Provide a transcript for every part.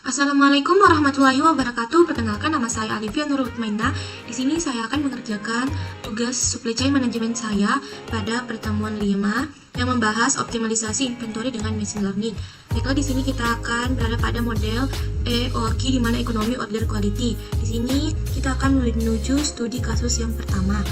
Assalamualaikum warahmatullahi wabarakatuh. Perkenalkan, nama saya Alivia Nurul Utmainah. Di sini saya akan mengerjakan tugas supply chain management saya pada pertemuan 5 yang membahas optimalisasi inventory dengan machine learning. Baiklah, di sini kita akan berada pada model EOQ di mana ekonomi order quality. Di sini kita akan menuju studi kasus yang pertama,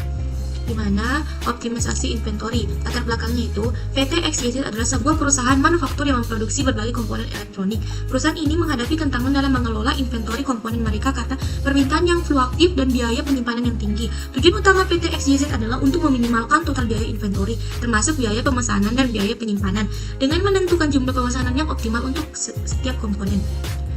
di mana optimisasi inventory. Latar belakangnya itu, PT XYZ adalah sebuah perusahaan manufaktur yang memproduksi berbagai komponen elektronik. Perusahaan ini menghadapi tantangan dalam mengelola inventory komponen mereka karena permintaan yang fluktuatif dan biaya penyimpanan yang tinggi. Tujuan utama PT XYZ adalah untuk meminimalkan total biaya inventory, termasuk biaya pemesanan dan biaya penyimpanan, dengan menentukan jumlah pemesanan yang optimal untuk setiap komponen.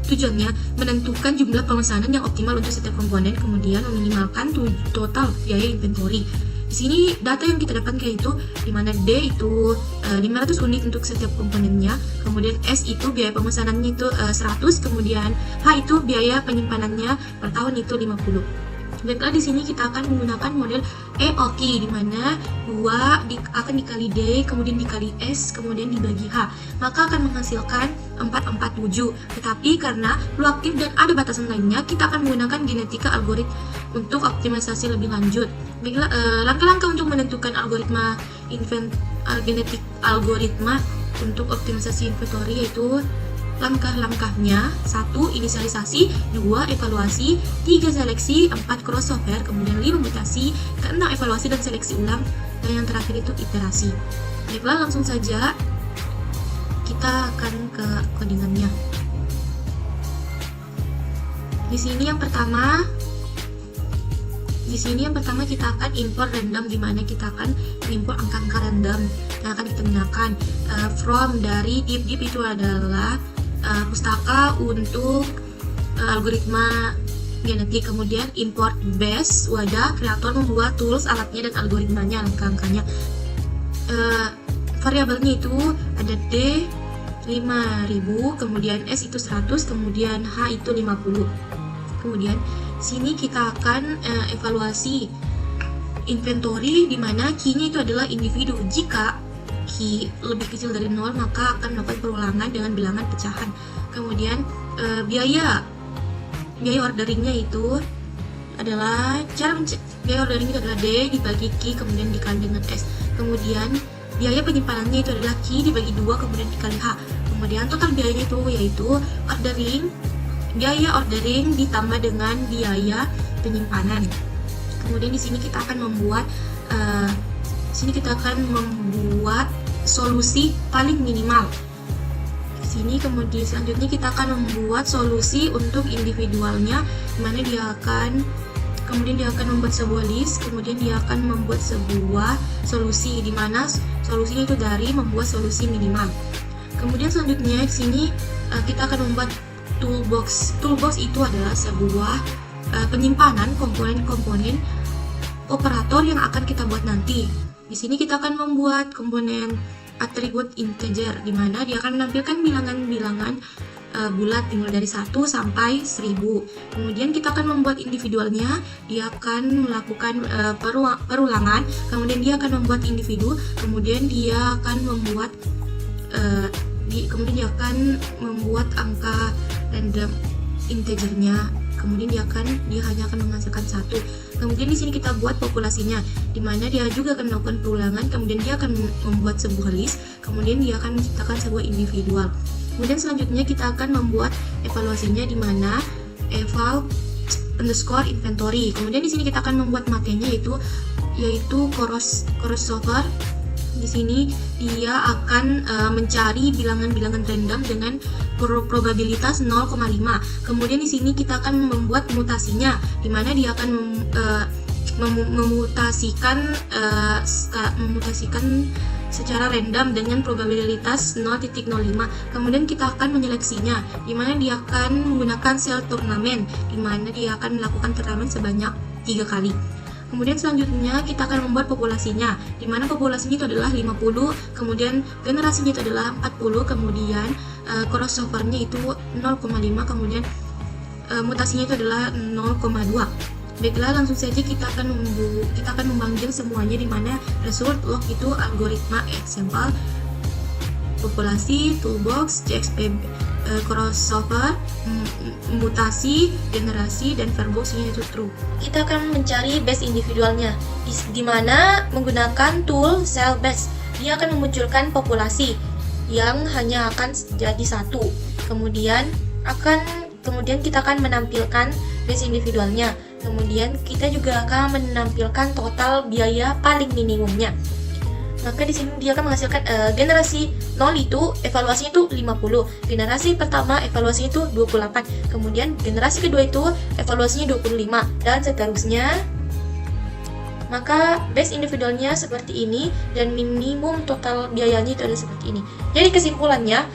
Tujuannya menentukan jumlah pemesanan yang optimal untuk setiap komponen, kemudian meminimalkan total biaya inventory. Di sini data yang kita dapatkan itu di mana D itu 500 unit untuk setiap komponennya, kemudian S itu biaya pemesanannya itu 100, kemudian H itu biaya penyimpanannya per tahun itu 50. Baiklah, di sini kita akan menggunakan model EOQ di mana 2 akan dikali D, kemudian dikali S, kemudian dibagi H, maka akan menghasilkan 447. Tetapi karena fluktuatif dan ada batasan lainnya, kita akan menggunakan genetika algoritma untuk optimalisasi lebih lanjut. Baiklah, langkah-langkah untuk menentukan algoritma genetik algoritma untuk optimalisasi inventory yaitu langkah-langkahnya: 1. Inisialisasi, 2. Evaluasi, 3. Seleksi, 4. Crossover, kemudian 5. Mutasi, ke-6 evaluasi dan seleksi ulang, dan yang terakhir itu iterasi. Baiklah, langsung saja kita akan ke codingannya. Di sini yang pertama kita akan import random, di mana kita akan mengimport angka-angka random yang akan kita gunakan from dari div itu adalah pustaka untuk algoritma genetik. Kemudian import base, wadah, kreator membuat tools, alatnya dan algoritmanya, angka-angkanya. Variabelnya itu ada D 5000, kemudian S itu 100, kemudian H itu 50. Kemudian sini kita akan evaluasi inventory, di mana key-nya itu adalah individu. Jika key lebih kecil dari 0, maka akan melakukan perulangan dengan bilangan pecahan. Kemudian biaya orderingnya itu adalah biaya ordering itu adalah D dibagi key kemudian dikali dengan S. Kemudian biaya penyimpanannya itu adalah key dibagi 2 kemudian dikali H. Kemudian total biayanya itu yaitu biaya ordering ditambah dengan biaya penyimpanan. Kemudian di sini kita akan membuat solusi paling minimal. Di sini kemudian selanjutnya kita akan membuat solusi untuk individualnya, di mana dia akan membuat sebuah list, kemudian dia akan membuat sebuah solusi, di mana solusinya itu dari membuat solusi minimal. Kemudian selanjutnya di sini kita akan membuat toolbox. Toolbox itu adalah sebuah penyimpanan komponen-komponen operator yang akan kita buat nanti. Di sini kita akan membuat komponen atribut integer, di mana dia akan menampilkan bilangan-bilangan bulat dimulai dari 1 sampai 1000. Kemudian kita akan membuat individualnya, dia akan melakukan perulangan, kemudian dia akan membuat individu, kemudian dia akan membuat angka random integernya, kemudian dia hanya akan menghasilkan 1. Kemudian di sini kita buat populasinya, di mana dia juga akan melakukan perulangan, kemudian dia akan membuat sebuah list, kemudian dia akan menciptakan sebuah individual. Kemudian selanjutnya kita akan membuat evaluasinya, di mana eval underscore inventory. Kemudian di sini kita akan membuat matenya yaitu crossover. Di sini dia akan mencari bilangan-bilangan random dengan probabilitas 0,5. Kemudian di sini kita akan membuat mutasinya, di mana dia akan memutasikan secara random dengan probabilitas 0,05. Kemudian kita akan menyeleksinya, di mana dia akan menggunakan sel turnamen, di mana dia akan melakukan turnamen sebanyak 3 kali. Kemudian selanjutnya kita akan membuat populasinya, di mana populasinya itu adalah 50, kemudian generasinya itu adalah 40, kemudian crossovernya itu 0,5, kemudian mutasinya itu adalah 0,2. Baiklah, langsung saja kita akan memanggil semuanya, di mana result log itu algoritma example, populasi, toolbox, crossover, mutasi, generasi, dan verbosnya itu true. Kita akan mencari base individualnya, di mana menggunakan tool cell base. Dia akan memunculkan populasi yang hanya akan jadi satu. Kemudian kita akan menampilkan base individualnya. Kemudian kita juga akan menampilkan total biaya paling minimumnya. Maka di sini dia akan menghasilkan generasi 0 itu evaluasinya itu 50, generasi pertama evaluasinya itu 28, kemudian generasi kedua itu evaluasinya 25, dan seterusnya. Maka base individualnya seperti ini dan minimum total biayanya itu ada seperti ini. Jadi kesimpulannya,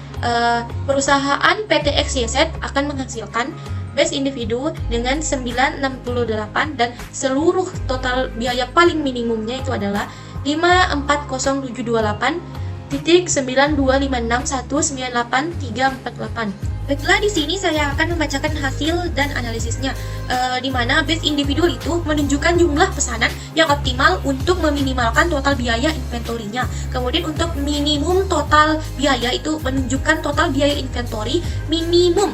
perusahaan PT XYZ akan menghasilkan base individu dengan 968 dan seluruh total biaya paling minimumnya itu adalah 54078.9256198.348. Baiklah, di sini saya akan membacakan hasil dan analisisnya, di mana base individu itu menunjukkan jumlah pesanan yang optimal untuk meminimalkan total biaya inventorinya. Kemudian untuk minimum total biaya itu menunjukkan total biaya inventory minimum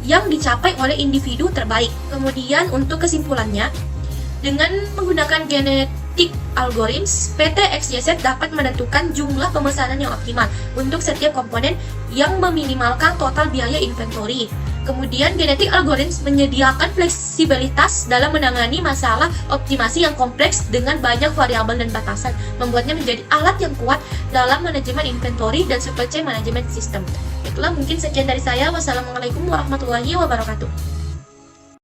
yang dicapai oleh individu terbaik. Kemudian untuk kesimpulannya, dengan menggunakan genetic algorithms, PT XYZ dapat menentukan jumlah pemesanan yang optimal untuk setiap komponen yang meminimalkan total biaya inventory. Kemudian genetic algorithms menyediakan fleksibilitas dalam menangani masalah optimasi yang kompleks dengan banyak variabel dan batasan, membuatnya menjadi alat yang kuat dalam manajemen inventory dan supply chain management system. Itulah mungkin sekian dari saya. Wassalamualaikum warahmatullahi wabarakatuh.